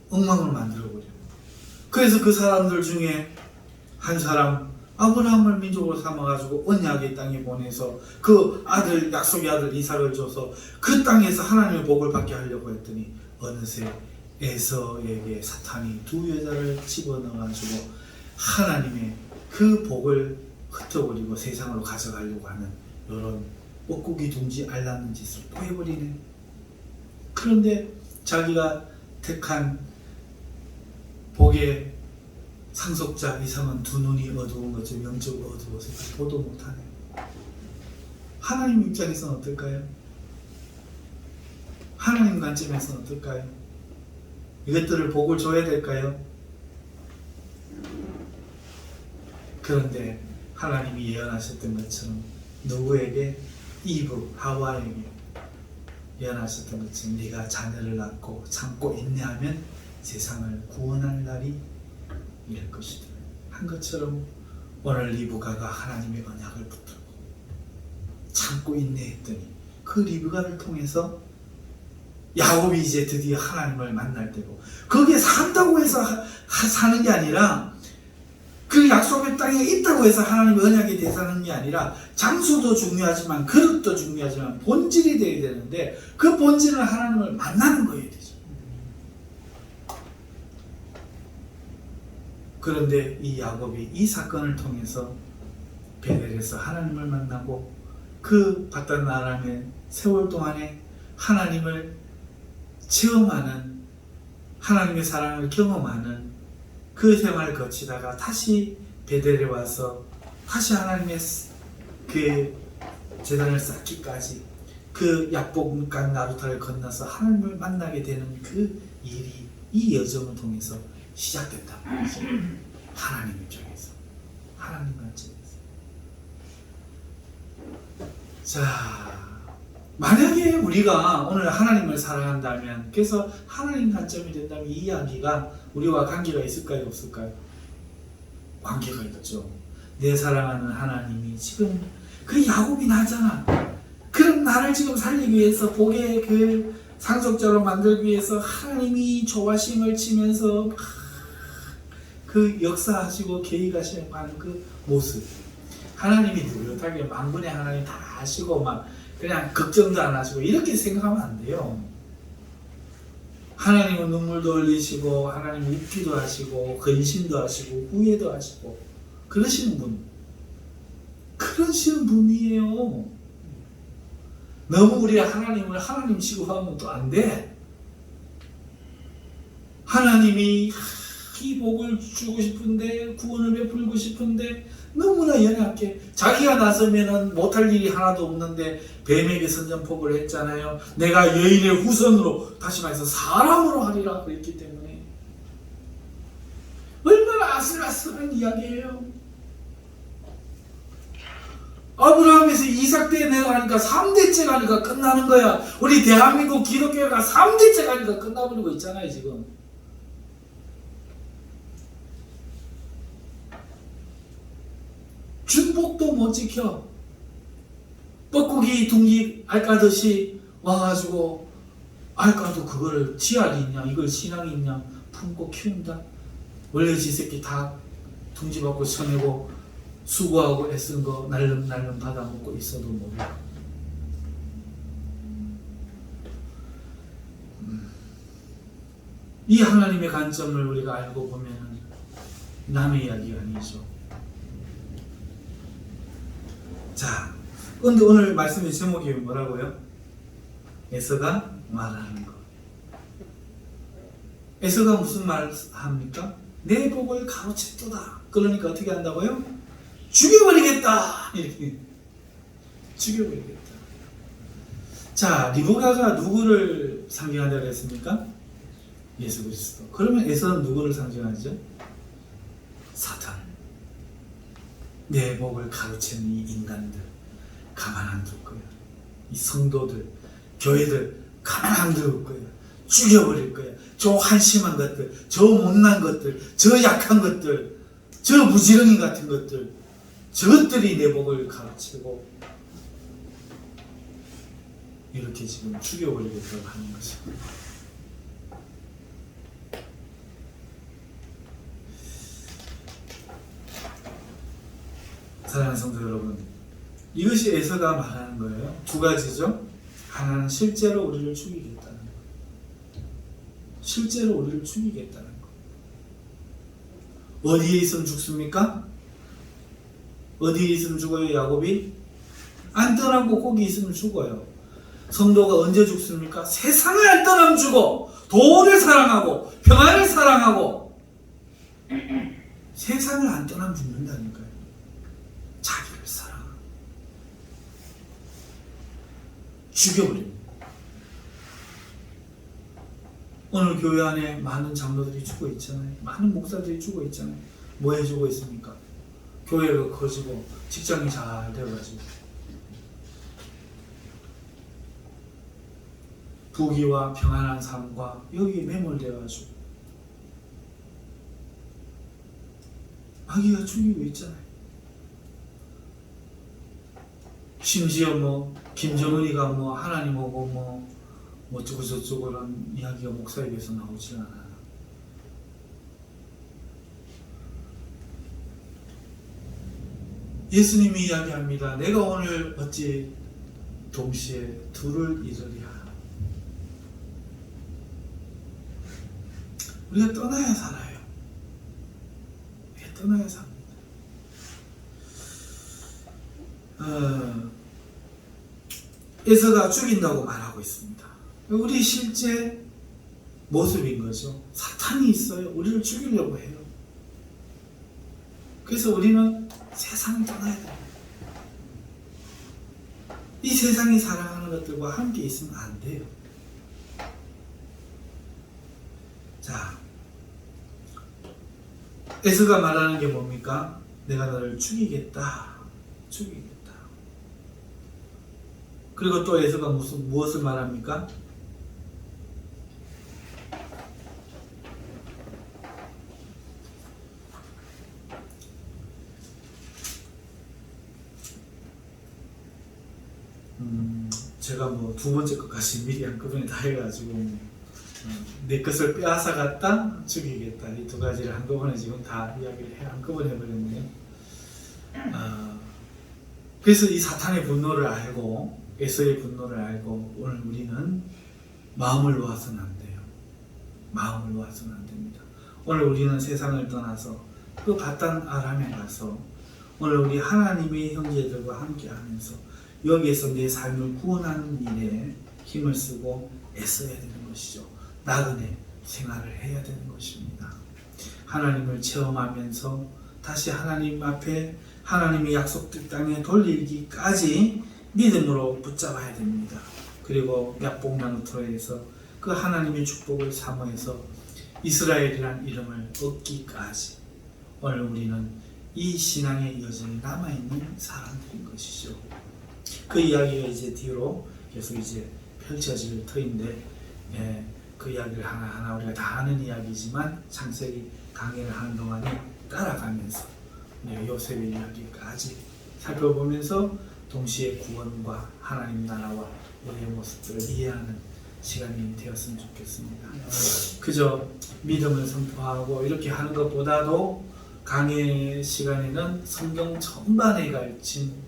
엉망을 만들어버려요. 그래서 그 사람들 중에 한 사람, 아브라함을 민족으로 삼아가지고 언약의 땅에 보내서 그 아들, 약속의 아들 이삭을 줘서 그 땅에서 하나님의 복을 받게 하려고 했더니 어느새 에서에게 사탄이 두 여자를 집어넣어가지고 하나님의 그 복을 흩어버리고 세상으로 가져가려고 하는 이런 뻐꾸기 둥지 알맞는 짓을 또 해버리네. 그런데 자기가 택한 복의 상속자 이상은 두 눈이 어두운 것처럼 영적으로 어두워서 보도 못하네. 하나님 입장에서는 어떨까요? 하나님 관점에서는 어떨까요? 이것들을 복을 줘야 될까요? 그런데 하나님이 예언하셨던 것처럼 누구에게? 이브, 하와에게 예언하셨던 것처럼 네가 자녀를 낳고 참고 인내하면 세상을 구원할 날이 이럴 것이다 한 것처럼 오늘 리브가가 하나님의 언약을 붙들고 참고 인내했더니 그 리브가를 통해서 야곱이 이제 드디어 하나님을 만날 때고, 거기에 산다고 해서 사는 게 아니라, 그 약속의 땅에 있다고 해서 하나님의 언약에 대해서는 게 아니라, 장소도 중요하지만 그릇도 중요하지만 본질이 되어야 되는데, 그 본질은 하나님을 만나는 거여야 되죠. 그런데 이 야곱이 이 사건을 통해서 베델에서 하나님을 만나고, 그 바단 아람의 세월 동안에 하나님을 체험하는, 하나님의 사랑을 경험하는 그 생활을 거치다가 다시 베델에 와서 다시 하나님의 그 제단을 쌓기까지 그 약복강 나루타를 건너서 하나님을 만나게 되는 그 일이 이 여정을 통해서 시작됐단 말이죠. 하나님 입장에서, 하나님 관점에서. 자, 만약에 우리가 오늘 하나님을 사랑한다면, 그래서 하나님 관점이 된다면 이 이야기가 우리와 관계가 있을까요, 없을까요? 관계가 있죠. 내 사랑하는 하나님이 지금 그 야곱이 나잖아. 그럼 나를 지금 살리기 위해서, 복의 그 상속자로 만들기 위해서 하나님이 조바심을 치면서 그 역사하시고 계획하시는 그 모습, 하나님이 느긋하게 만군의 하나님 다 아시고 막 그냥 걱정도 안 하시고 이렇게 생각하면 안 돼요. 하나님은 눈물도 흘리시고, 하나님은 웃기도 하시고, 근심도 하시고, 후회도 하시고, 그러시는 분이에요. 너무 우리가 하나님을 하나님 취급하면 또 안 돼. 하나님이 이 복을 주고 싶은데, 구원을 베풀고 싶은데 너무나 연약해. 자기가 나서면은 못할 일이 하나도 없는데 뱀에게 선전포고를 했잖아요. 내가 여인의 후손으로, 다시 말해서 사람으로 하리라 그랬기 때문에. 얼마나 아슬아슬한 이야기예요. 아브라함에서 이삭 때 내려가니까 3대째 가니까 끝나는 거야. 우리 대한민국 기독교가 3대째 가니까 끝나버리고 있잖아요 지금. 중복도 못 지켜. 뻐꾸기 둥기 알까듯이 와가지고, 알까도 그거를 지알이 있냐, 이걸 신앙이 있냐 품고 키운다. 원래 지 새끼 다 둥지 받고 쳐내고 수고하고 애쓴 거 날름날름 받아먹고 있어도 모르고. 이 하나님의 관점을 우리가 알고 보면 남의 이야기가 아니죠. 자, 그런데 오늘 말씀의 제목이 뭐라고요? 에서가 말하는 것. 에서가 무슨 말 합니까? 내 복을 가로챘도다. 그러니까 어떻게 한다고요? 죽여버리겠다. 이렇게 죽여버리겠다. 자, 리브가가 누구를 상징한다고 했습니까? 예수 그리스도. 그러면 에서는 누구를 상징하죠? 사탄. 내 복을 가로채는 이 인간들 가만 안 둘 거야. 이 성도들, 교회들 가만 안 둘 거야. 죽여버릴 거야. 저 한심한 것들, 저 못난 것들, 저 약한 것들, 저 무지렁이 같은 것들, 저것들이 내 복을 가로채고 이렇게 지금 죽여버리겠다고 하는 거죠. 사랑하는 성도 여러분, 이것이 에서가 말하는 거예요. 두 가지죠. 하나는 실제로 우리를 죽이겠다는 거. 실제로 우리를 죽이겠다는 거. 어디에 있으면 죽습니까? 어디에 있으면 죽어요, 야곱이? 안 떠나고 거기 있으면 죽어요. 성도가 언제 죽습니까? 세상을 안 떠나면 죽어. 돈을 사랑하고 평안을 사랑하고 세상을 안 떠나면 죽는다니까요. 자기를 사랑하고 죽여버립니다. 오늘 교회 안에 많은 장로들이 죽어 있잖아요. 많은 목사들이 죽어 있잖아요. 뭐 해주고 있습니까? 교회가 커지고 직장이 잘 되어가지고 부귀와 평안한 삶과 여기에 매몰되어가지고 마귀가 죽이고 있잖아요. 심지어 김정은이가 하나님 오고 어쩌고 저쩌고 그런 이야기가 목사에게서 나오지 않아요. 예수님이 이야기합니다. 내가 오늘 어찌 동시에 둘을 잃으랴. 우리가 떠나야 살아요. 우리가 떠나야 삽니다. 에서가 죽인다고 말하고 있습니다. 우리 실제 모습인 거죠. 사탄이 있어요. 우리를 죽이려고 해요. 그래서 우리는 세상을 떠나야 돼요. 이 세상이 사랑하는 것들과 함께 있으면 안 돼요. 자, 에서가 말하는 게 뭡니까? 내가 너를 죽이겠다. 그리고 또 에서가 무엇을 말합니까? 제가 두 번째 것까지 미리 한꺼번에 다 해가지고 내 것을 빼앗아갔다 죽이겠다 이 두 가지를 한꺼번에 지금 다 이야기를 한꺼번에 해버렸네요. 그래서 이 사탄의 분노를 알고 에서의 분노를 알고 오늘 우리는 마음을 놓아서는 안 돼요. 마음을 놓아서는 안 됩니다. 오늘 우리는 세상을 떠나서 그 바단 아람에 가서 오늘 우리 하나님의 형제들과 함께 하면서 여기에서 내 삶을 구원하는 일에 힘을 쓰고 애써야 되는 것이죠. 나그네 생활을 해야 되는 것입니다. 하나님을 체험하면서 다시 하나님 앞에 하나님의 약속된 땅에 돌리기까지 믿음으로 붙잡아야 됩니다. 그리고 약복나루터에서 그 하나님의 축복을 사모해서 이스라엘이란 이름을 얻기까지 오늘 우리는 이 신앙의 여정이 남아있는 사람들인 것이죠. 그 이야기가 이제 뒤로 계속 이제 펼쳐질 터인데 그 이야기를 하나하나 우리가 다 아는 이야기지만 창세기 강의를 하는 동안에 따라가면서 요셉의 이야기까지 살펴보면서 동시에 구원과 하나님 나라와 우리의 모습들을 이해하는 시간이 되었으면 좋겠습니다. 그저 믿음을 선포하고 이렇게 하는 것보다도 강의 시간에는 성경 전반에 걸친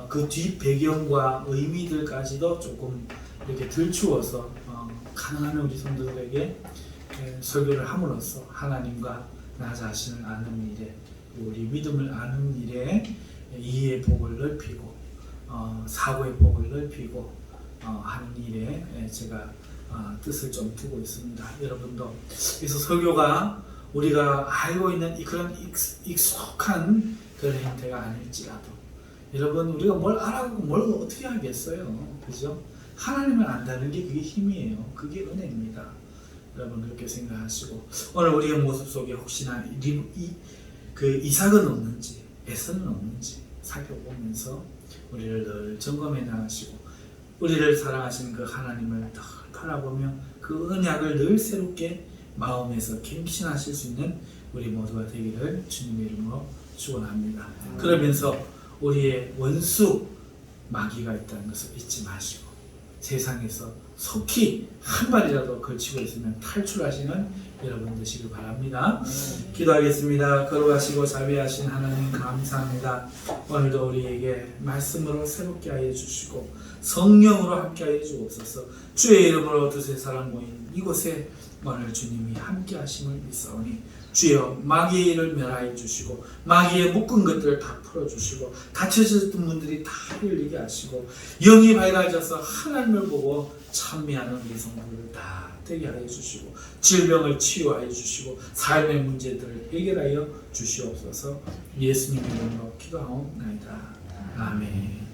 그 뒷 배경과 의미들까지도 조금 이렇게 들추어서 가능하면 우리 성도들에게 설교를 함으로써 하나님과 나 자신을 아는 일에 우리 믿음을 아는 일에 이해의 복을 넓히고 사고의 복을 넓히고 하는 일에 제가 뜻을 좀 두고 있습니다. 여러분도 그래서 설교가 우리가 알고 있는 그런 익숙한 그런 형태가 아닐지라도 여러분 우리가 뭘 알아가고 뭘 어떻게 하겠어요, 그죠? 하나님을 안다는 게 그게 힘이에요. 그게 은혜입니다. 여러분 그렇게 생각하시고 오늘 우리의 모습 속에 혹시나 이삭은 없는지 에서는 없는지 살펴보면서 우리를 늘 점검해 나가시고 우리를 사랑하시는 그 하나님을 늘 바라보며 그 언약을 늘 새롭게 마음에서 갱신하실 수 있는 우리 모두가 되기를 주님의 이름으로 축원합니다. 그러면서 우리의 원수 마귀가 있다는 것을 잊지 마시고 세상에서 속히 한 발이라도 걸치고 있으면 탈출하시는 여러분 되시길 바랍니다. 기도하겠습니다. 거룩하시고 자비하신 하나님 감사합니다. 오늘도 우리에게 말씀으로 새롭게 하여 주시고 성령으로 함께 하여 주옵소서. 주의 이름으로 두세 사람 모인 이곳에 오늘 주님이 함께 하심을 믿사오니 주여 마귀의 일을 멸하여 주시고 마귀의 묶은 것들을 다 풀어주시고 닫혀졌던 분들이 다 열리게 하시고 영이 밝아져서 하나님을 보고 찬미하는 우리 성도들 다 되게 하여 주시고 질병을 치유하여 주시고 삶의 문제들을 해결하여 주시옵소서. 예수님 이름으로 기도하옵나이다. 아멘.